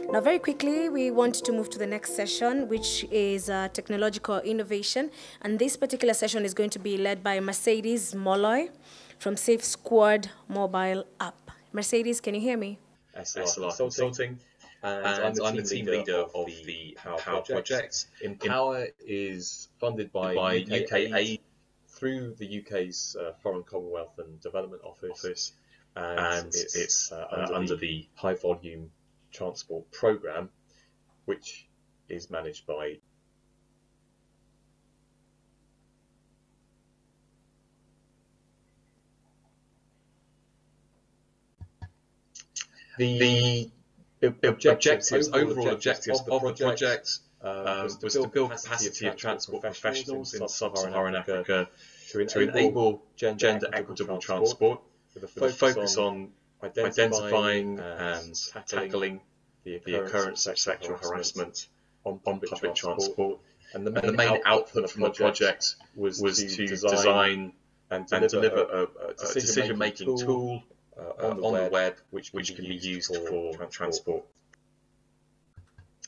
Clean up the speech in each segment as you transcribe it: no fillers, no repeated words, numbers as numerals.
Now, very quickly, we want to move to the next session, which is technological innovation. And this particular session is going to be led by Mercedes Molloy from Safe Squad mobile app. Mercedes, can you hear me? SLR Consulting, and I'm the team leader of the Power project. Empower is funded by UK Aid through the UK's Foreign Commonwealth and Development Office, and it's under the High Volume Transport Programme, which is managed by the overall objectives of the project was to build capacity of transport professionals in sub-Saharan Africa to enable gender equitable transport with a focus on identifying and tackling the occurrence of sexual harassment on public transport. And the main output from the project was to design and deliver a decision-making tool on the web, which can be used for transport.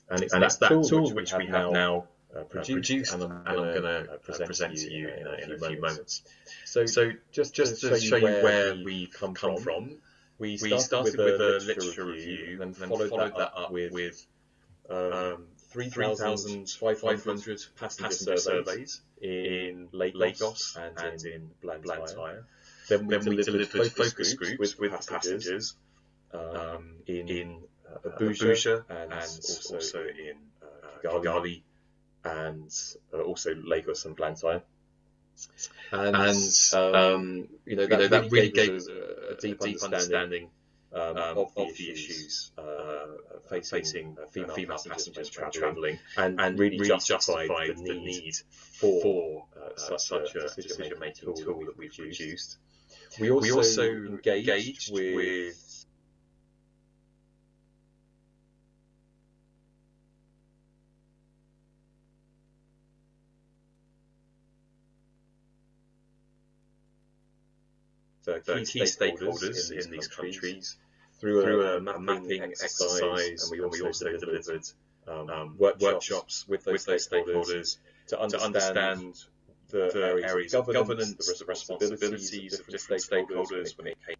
And it's that tool which we have now produced, and I'm going to present to you in a few moments. So just to show you where we come from, we started with a literature review and then followed that up with 3,500 passenger surveys in Lagos and in Blantyre. Then we delivered focus groups with passengers in Abuja and also in Kigali and also Lagos and Blantyre. And that really gave us a deep understanding of the issues facing female passengers travelling, and really justified the need for such a decision-making tool that we've produced. We also engaged with the key stakeholders in these countries through a mapping exercise, and we also delivered workshops with those stakeholders to understand the areas of governance, the responsibilities of different stakeholders when it came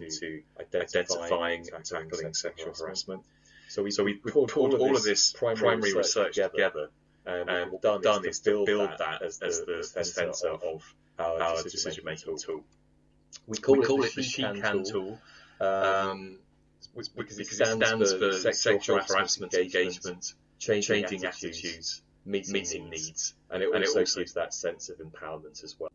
to identifying and tackling sexual harassment. So we pulled all of this primary research together, and what we've done is to build that as the centre of our decision-making tool. We call it the She Can tool, because it stands for sexual harassment engagement, changing attitudes, meeting needs, and it also gives that sense of empowerment as well.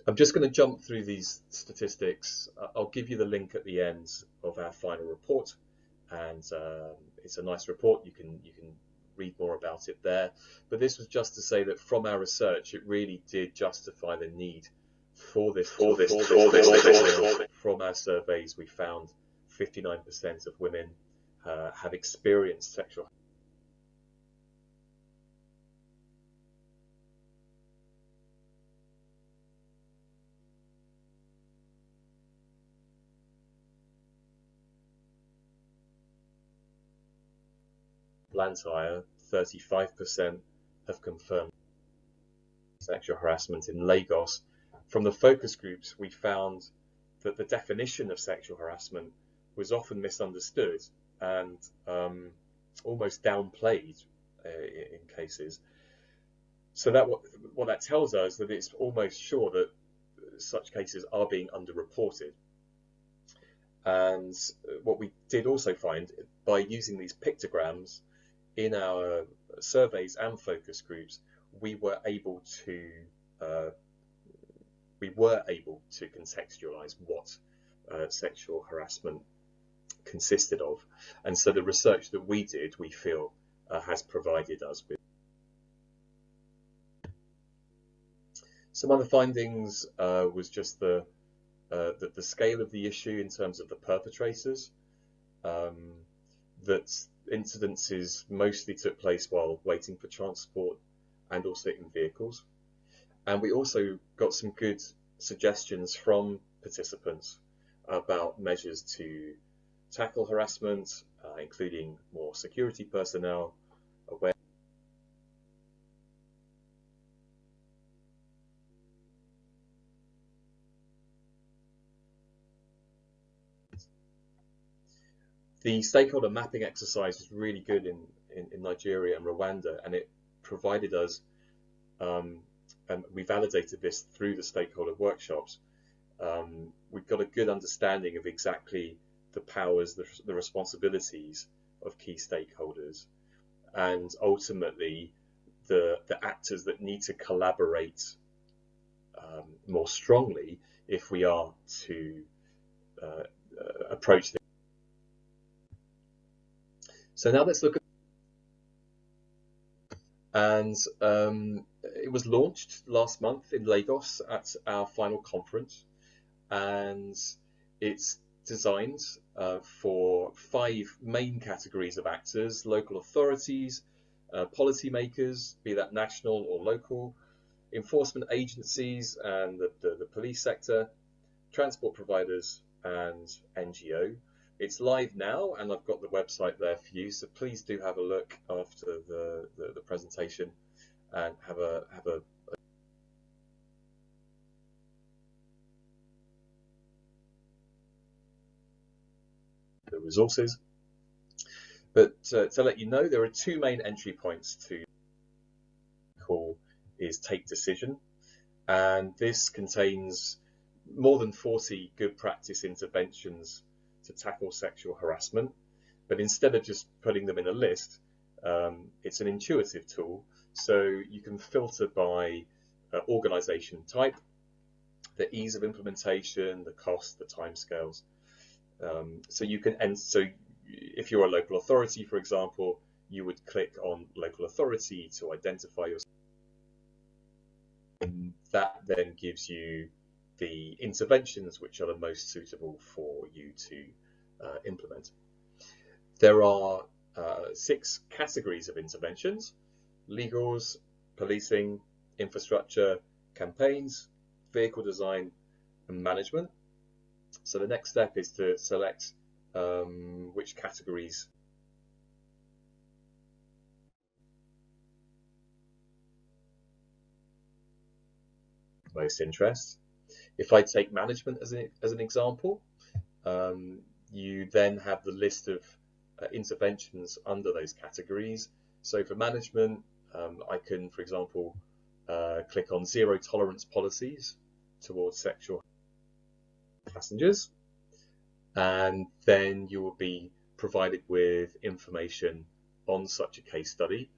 I'm just going to jump through these statistics. I'll give you the link at the end of our final report, and it's a nice report. You can read more about it there. But this was just to say that from our research, it really did justify the need for this. From our surveys, we found 59% of women have experienced sexual Blantyre, 35% have confirmed sexual harassment in Lagos. From the focus groups, we found that the definition of sexual harassment was often misunderstood and almost downplayed in cases. So that what that tells us that it's almost sure that such cases are being underreported. And what we did also find, by using these pictograms in our surveys and focus groups, we were able to contextualize what sexual harassment consisted of. And so the research that we did, we feel, has provided us with some other findings. Was just the scale of the issue in terms of the perpetrators. that incidences mostly took place while waiting for transport and also in vehicles. And we also got some good suggestions from participants about measures to tackle harassment, including more security personnel, aware. The stakeholder mapping exercise was really good in Nigeria and Rwanda, and it provided us, and we validated this through the stakeholder workshops. We've got a good understanding of exactly the powers, the responsibilities of key stakeholders, and ultimately the actors that need to collaborate more strongly if we are to approach this. So now let's look at, and it was launched last month in Lagos at our final conference, and it's designed for 5 main categories of actors: local authorities, policymakers, be that national or local, enforcement agencies and the police sector, transport providers, and NGO. It's live now, and I've got the website there for you, so please do have a look after the presentation and have a the resources. But to let you know, there are 2 main entry points to call is Take Decision, and this contains more than 40 good practice interventions to tackle sexual harassment. But instead of just putting them in a list, it's an intuitive tool, so you can filter by organization type, the ease of implementation, the cost, the timescales. So you can, and so if you're a local authority, for example, you would click on local authority to identify your. And that then gives you the interventions which are the most suitable for you to implement. There are 6 categories of interventions: legals, policing, infrastructure, campaigns, vehicle design, and management. So the next step is to select which categories most interest. If I take management as an example, you then have the list of interventions under those categories. So for management, I can, for example, click on zero tolerance policies towards sexual passengers, and then you will be provided with information on such a case study.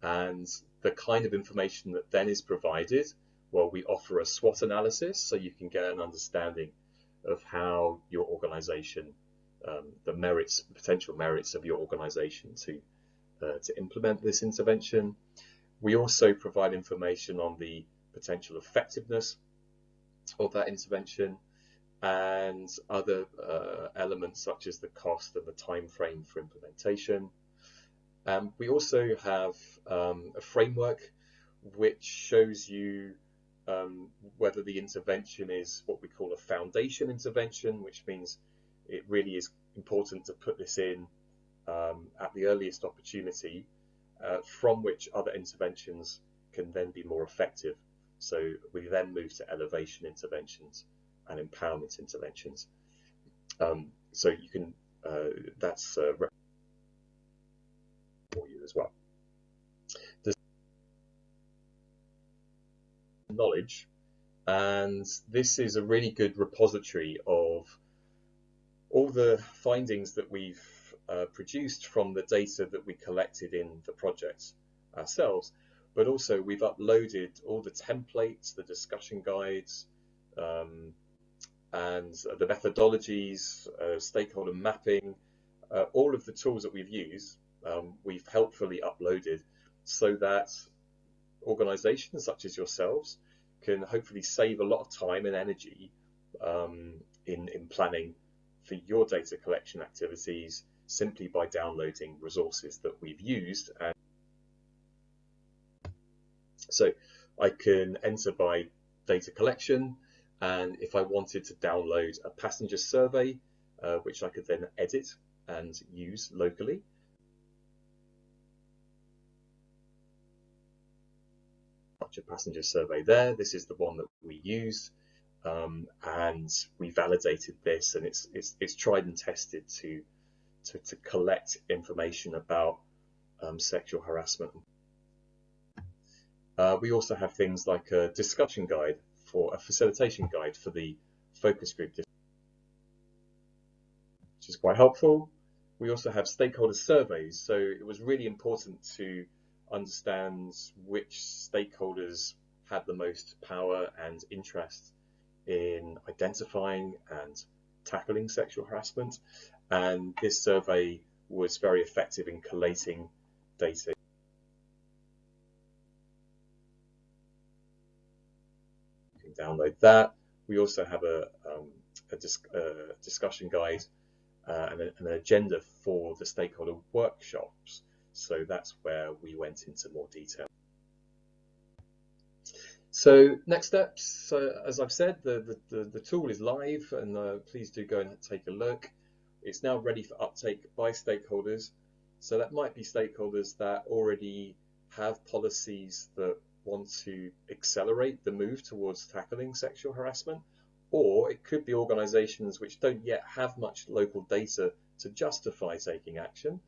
And the kind of information that then is provided, well, we offer a SWOT analysis, so you can get an understanding of how your organization, the merits, potential merits of your organization to implement this intervention. We also provide information on the potential effectiveness of that intervention and other elements such as the cost and the time frame for implementation. We also have a framework which shows you whether the intervention is what we call a foundation intervention, which means it really is important to put this in at the earliest opportunity, from which other interventions can then be more effective. So we then move to elevation interventions and empowerment interventions. So you can, that's for you as well. There's knowledge, and this is a really good repository of all the findings that we've produced from the data that we collected in the project ourselves, but also we've uploaded all the templates, the discussion guides, and the methodologies, stakeholder mapping, all of the tools that we've used, we've helpfully uploaded so that organizations such as yourselves can hopefully save a lot of time and energy in planning for your data collection activities, simply by downloading resources that we've used. And so I can enter by data collection, and if I wanted to download a passenger survey, which I could then edit and use locally, a passenger survey there. This is the one that we used, and we validated this, and it's tried and tested to collect information about sexual harassment. We also have things like a discussion guide, for a facilitation guide for the focus group, which is quite helpful. We also have stakeholder surveys, so it was really important to understand which stakeholders had the most power and interest in identifying and tackling sexual harassment, and this survey was very effective in collating data. You can download that. We also have a discussion guide and an agenda for the stakeholder workshops. So that's where we went into more detail. So next steps, so as I've said, the tool is live, and please do go and take a look. It's now ready for uptake by stakeholders. So that might be stakeholders that already have policies that want to accelerate the move towards tackling sexual harassment, or it could be organizations which don't yet have much local data to justify taking action,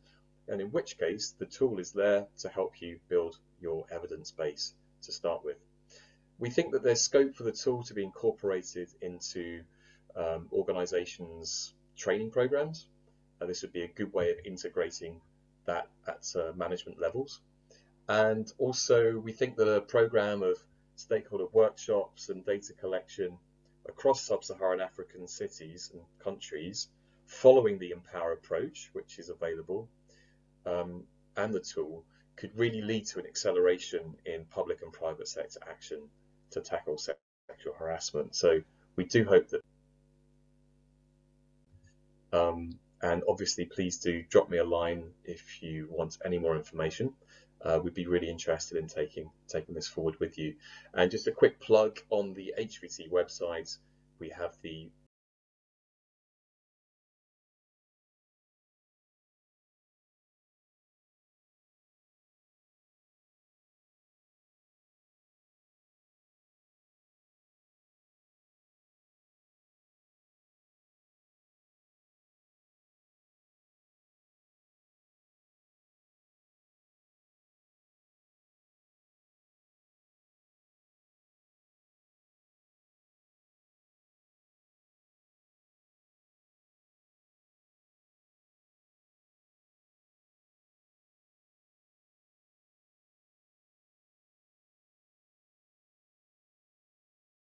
and in which case the tool is there to help you build your evidence base to start with. We think that there's scope for the tool to be incorporated into organizations' training programs. This would be a good way of integrating that at management levels. And also we think that a program of stakeholder workshops and data collection across sub-Saharan African cities and countries following the Empower approach, which is available, and the tool could really lead to an acceleration in public and private sector action to tackle sexual harassment. So we do hope that, and obviously please do drop me a line if you want any more information. We'd be really interested in taking this forward with you. And just a quick plug on the HVT website, we have the